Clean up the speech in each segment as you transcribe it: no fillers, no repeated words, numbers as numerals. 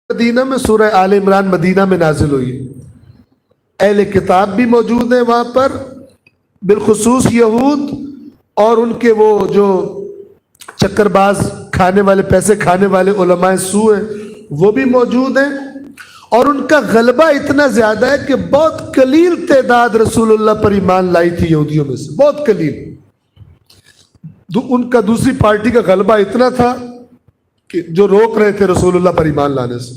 مدینہ میں سورہ آل عمران مدینہ میں نازل ہوئی ہے. اہل کتاب بھی موجود ہیں وہاں پر، بالخصوص یہود اور ان کے وہ جو چکر باز کھانے والے، پیسے کھانے والے علماء سو ہیں، وہ بھی موجود ہیں. اور ان کا غلبہ اتنا زیادہ ہے کہ بہت قلیل تعداد رسول اللہ پر ایمان لائی تھی یہودیوں میں سے، بہت قلیل. ان کا دوسری پارٹی کا غلبہ اتنا تھا کہ جو روک رہے تھے رسول اللہ پر ایمان لانے سے.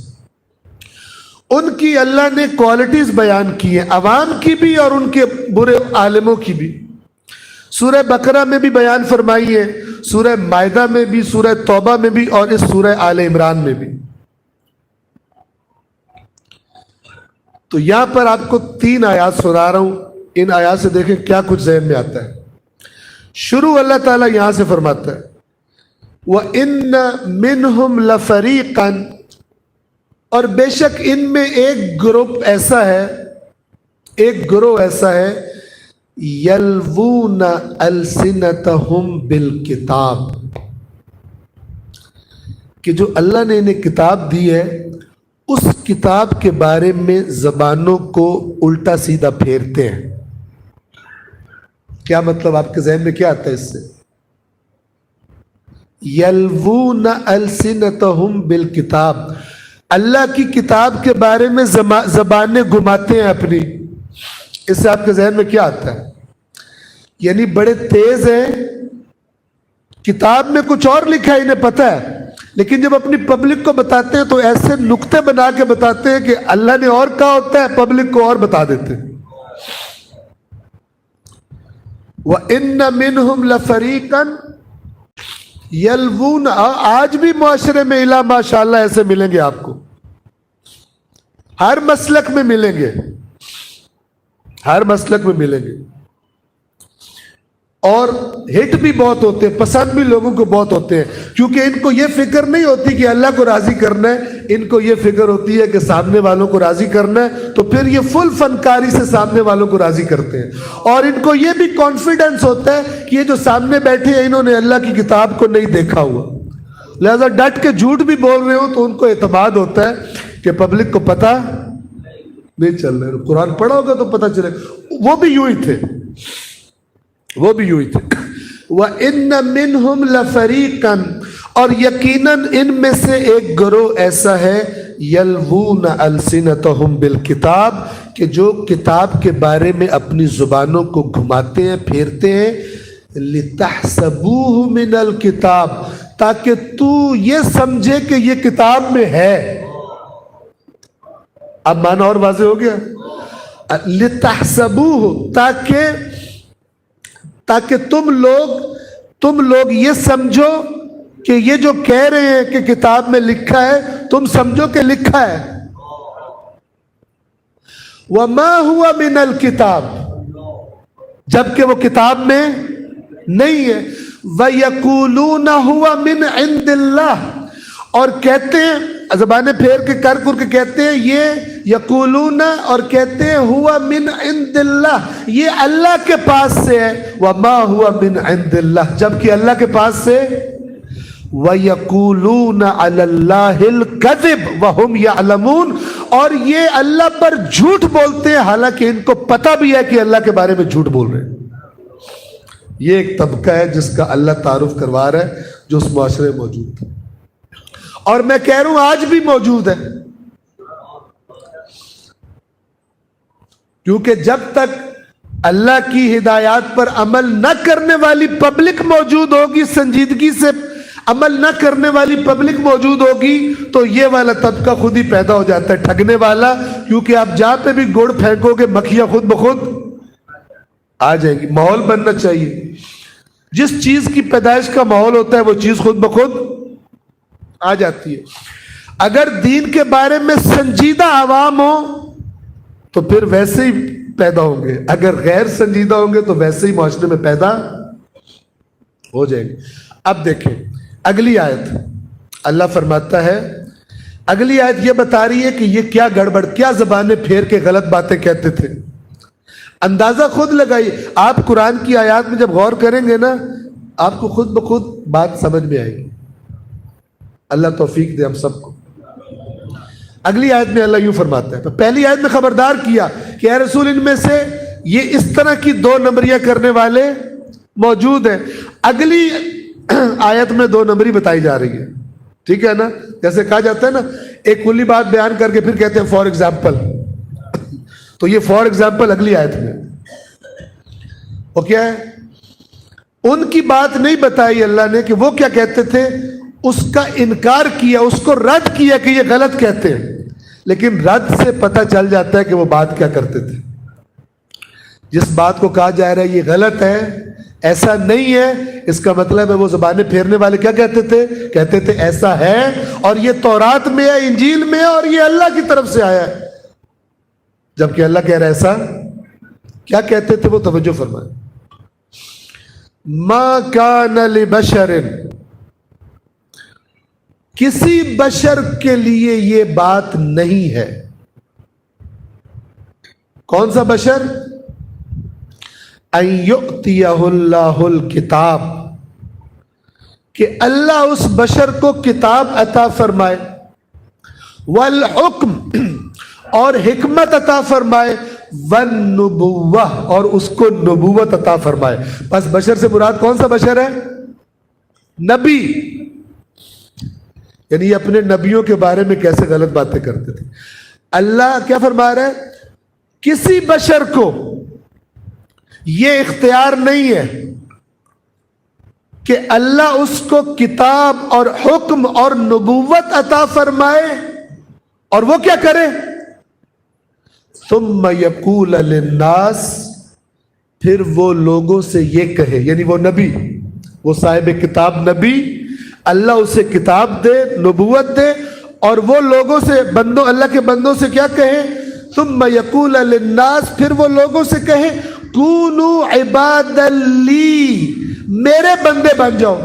ان کی اللہ نے کوالٹیز بیان کی ہیں، عوام کی بھی اور ان کے برے عالموں کی بھی. سورہ بقرہ میں بھی بیان فرمائی ہے، سورہ مائدہ میں بھی، سورہ توبہ میں بھی، اور اس سورہ آل عمران میں بھی. تو یہاں پر آپ کو 3 آیات سنا رہا ہوں. ان آیات سے دیکھیں کیا کچھ ذہن میں آتا ہے. شروع اللہ تعالیٰ یہاں سے فرماتا ہے وَإِنَّ مِنْهُمْ لَفَرِيقًا، اور بے شک ان میں ایک گروہ ایسا ہے یلوون السنتہم بالکتاب، کہ جو اللہ نے انہیں کتاب دی ہے اس کتاب کے بارے میں زبانوں کو الٹا سیدھا پھیرتے ہیں. کیا مطلب آپ کے ذہن میں کیا آتا ہے اس سے؟ یلوون السنتہم بالکتاب، اللہ کی کتاب کے بارے میں زبانیں گھماتے ہیں اپنی. اس سے آپ کے ذہن میں کیا آتا ہے؟ یعنی بڑے تیز ہیں، کتاب میں کچھ اور لکھا ہے انہیں پتہ ہے، لیکن جب اپنی پبلک کو بتاتے ہیں تو ایسے نقطے بنا کے بتاتے ہیں کہ اللہ نے اور کہا ہوتا ہے، پبلک کو اور بتا دیتے ہیں. وَإِنَّ مِنْهُمْ لَفَرِيقًا یلوون، آج بھی معاشرے میں الا ماشاءاللہ ایسے ملیں گے آپ کو، ہر مسلک میں ملیں گے، ہر مسلک میں ملیں گے. اور ہٹ بھی بہت ہوتے ہیں، پسند بھی لوگوں کو بہت ہوتے ہیں، کیونکہ ان کو یہ فکر نہیں ہوتی کہ اللہ کو راضی کرنا ہے، ان کو یہ فکر ہوتی ہے کہ سامنے والوں کو راضی کرنا ہے. تو پھر یہ فل فنکاری سے سامنے والوں کو راضی کرتے ہیں. اور ان کو یہ بھی کانفیڈنس ہوتا ہے کہ یہ جو سامنے بیٹھے ہیں انہوں نے اللہ کی کتاب کو نہیں دیکھا ہوا، لہذا ڈٹ کے جھوٹ بھی بول رہے ہو تو ان کو اعتماد ہوتا ہے کہ پبلک کو پتہ نہیں چل رہا، قرآن پڑھا ہوگا تو پتہ چلے. وہ بھی یوں ہی تھے، وہ بھی یوں ہی تھے. وَإِنَّ مِنْهُمْ لَفَرِيقًا، اور یقیناً ان میں سے ایک گروہ ایسا ہے یلوون السنتہم بالکتاب، کہ جو کتاب کے بارے میں اپنی زبانوں کو گھماتے ہیں، پھیرتے ہیں. لِتَحْسَبُوهُ مِنَ الْكِتاب، تاکہ تو یہ سمجھے کہ یہ کتاب میں ہے. اب معنی اور واضح ہو گیا. لِتَحْسَبُوهُ، تاکہ تم لوگ یہ سمجھو کہ یہ جو کہہ رہے ہیں کہ کتاب میں لکھا ہے، تم سمجھو کہ لکھا ہے. وَمَا هُوَ مِنَ الْكِتاب، جبکہ وہ کتاب میں نہیں ہے. وَيَقُولُونَ هُوَ مِنْ عِنْدِ اللَّهِ، اور کہتے ہیں، زبانیں پھیر کے کر کے کہتے ہیں یہ یقولون، اور کہتے ہیں ہوا من عند اللہ، یہ اللہ کے پاس سے ہے. وما ہوا من عند اللہ، جبکہ اللہ کے پاس سے. وَيَقُولُونَ عَلَى اللَّهِ الْكَذِبَ وَهُمْ يَعْلَمُونَ، اور یہ اللہ پر جھوٹ بولتے ہیں حالانکہ ان کو پتہ بھی ہے کہ اللہ کے بارے میں جھوٹ بول رہے ہیں. یہ ایک طبقہ ہے جس کا اللہ تعارف کروا رہا ہے، جو اس معاشرے میں موجود تھا، اور میں کہہ رہا ہوں آج بھی موجود ہے. کیونکہ جب تک اللہ کی ہدایات پر عمل نہ کرنے والی پبلک موجود ہوگی، سنجیدگی سے عمل نہ کرنے والی پبلک موجود ہوگی، تو یہ والا طبقہ خود ہی پیدا ہو جاتا ہے، ٹھگنے والا. کیونکہ آپ جہاں پہ بھی گڑ پھینکو گے مکھیاں خود بخود آ جائیں گی. ماحول بننا چاہیے، جس چیز کی پیدائش کا ماحول ہوتا ہے وہ چیز خود بخود آ جاتی ہے. اگر دین کے بارے میں سنجیدہ عوام ہو تو پھر ویسے ہی پیدا ہوں گے، اگر غیر سنجیدہ ہوں گے تو ویسے ہی معاشرے میں پیدا ہو جائیں گے. اب دیکھیں اگلی آیت، اللہ فرماتا ہے، اگلی آیت یہ بتا رہی ہے کہ یہ کیا گڑبڑ، کیا زبانیں پھیر کے غلط باتیں کہتے تھے. اندازہ خود لگائیے، آپ قرآن کی آیات میں جب غور کریں گے نا، آپ کو خود بخود بات سمجھ میں آئے گی. اللہ توفیق دے ہم سب کو. اگلی آیت میں اللہ یوں فرماتا ہے، پہلی آیت میں خبردار کیا کہ اے رسول ان میں سے یہ اس طرح کی 2 نمبریاں کرنے والے موجود ہیں. اگلی آیت میں 2 نمبری بتائی جا رہی ہے. ٹھیک ہے نا، جیسے کہا جاتا ہے نا ایک کلی بات بیان کر کے پھر کہتے ہیں فار ایگزامپل، تو یہ فار ایگزامپل اگلی آیت میں. وہ کیا ہے؟ ان کی بات نہیں بتائی اللہ نے کہ وہ کیا کہتے تھے، اس کا انکار کیا، اس کو رد کیا کہ یہ غلط کہتے ہیں، لیکن رد سے پتہ چل جاتا ہے کہ وہ بات کیا کرتے تھے. جس بات کو کہا جا رہا ہے یہ غلط ہے، ایسا نہیں ہے، اس کا مطلب ہے وہ زبانیں پھیرنے والے کیا کہتے تھے؟ کہتے تھے ایسا ہے، اور یہ تورات میں ہے، انجیل میں ہے، اور یہ اللہ کی طرف سے آیا ہے. جبکہ اللہ کہہ رہا ہے ایسا کیا کہتے تھے، وہ توجہ فرمائیں. ما کان لبشر، کسی بشر کے لیے یہ بات نہیں ہے. کون سا بشر؟ ان یؤتیہ اللہ الکتاب، کہ اللہ اس بشر کو کتاب عطا فرمائے، والحکم، اور حکمت عطا فرمائے، والنبوہ، اور اس کو نبوت عطا فرمائے. بس بشر سے مراد کون سا بشر ہے؟ نبی. یعنی یہ اپنے نبیوں کے بارے میں کیسے غلط باتیں کرتے تھے. اللہ کیا فرما رہا ہے؟ کسی بشر کو یہ اختیار نہیں ہے کہ اللہ اس کو کتاب اور حکم اور نبوت عطا فرمائے اور وہ کیا کرے؟ ثم یقول للناس، پھر وہ لوگوں سے یہ کہے، یعنی وہ نبی، وہ صاحب کتاب نبی، اللہ اسے کتاب دے، نبوت دے، اور وہ لوگوں سے بندوں، اللہ کے بندوں سے کیا کہے؟ ثم یقول للناس، پھر وہ لوگوں سے کہے کونوا عبادا لی، میرے بندے بن جاؤ.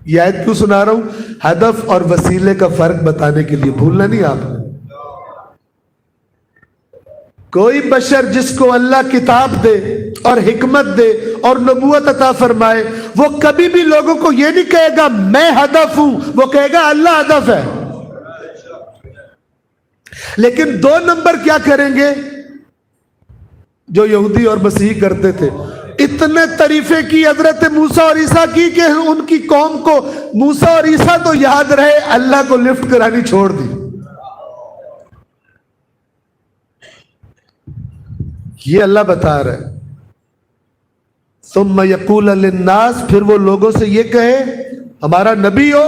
یہ آیت کیوں سنا رہا ہوں؟ ہدف اور وسیلے کا فرق بتانے کے لیے، بھولنا نہیں آپ نے. کوئی بشر جس کو اللہ کتاب دے اور حکمت دے اور نبوت عطا فرمائے، وہ کبھی بھی لوگوں کو یہ نہیں کہے گا میں ہدف ہوں، وہ کہے گا اللہ ہدف ہے. لیکن 2 نمبر کیا کریں گے جو یہودی اور مسیحی کرتے تھے؟ اتنے تعریفیں کی حضرت موسیٰ اور عیسیٰ کی کہ ان کی قوم کو موسیٰ اور عیسیٰ تو یاد رہے، اللہ کو لفٹ کرانی چھوڑ دی. یہ اللہ بتا رہا ہے. ثم یقول للناس، پھر وہ لوگوں سے یہ کہے، ہمارا نبی ہو،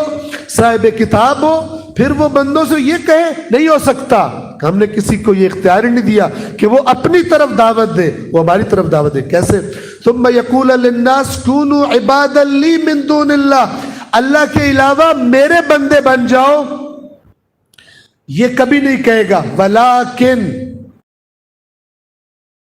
صاحب کتاب ہو، پھر وہ بندوں سے یہ کہے نہیں ہو سکتا، ہم نے کسی کو یہ اختیار ہی نہیں دیا کہ وہ اپنی طرف دعوت دے، وہ ہماری طرف دعوت دے. کیسے؟ ثم یقول للناس کونوا عبادا لی من دون اللہ، اللہ کے علاوہ میرے بندے بن جاؤ. یہ کبھی نہیں کہے گا. ولیکن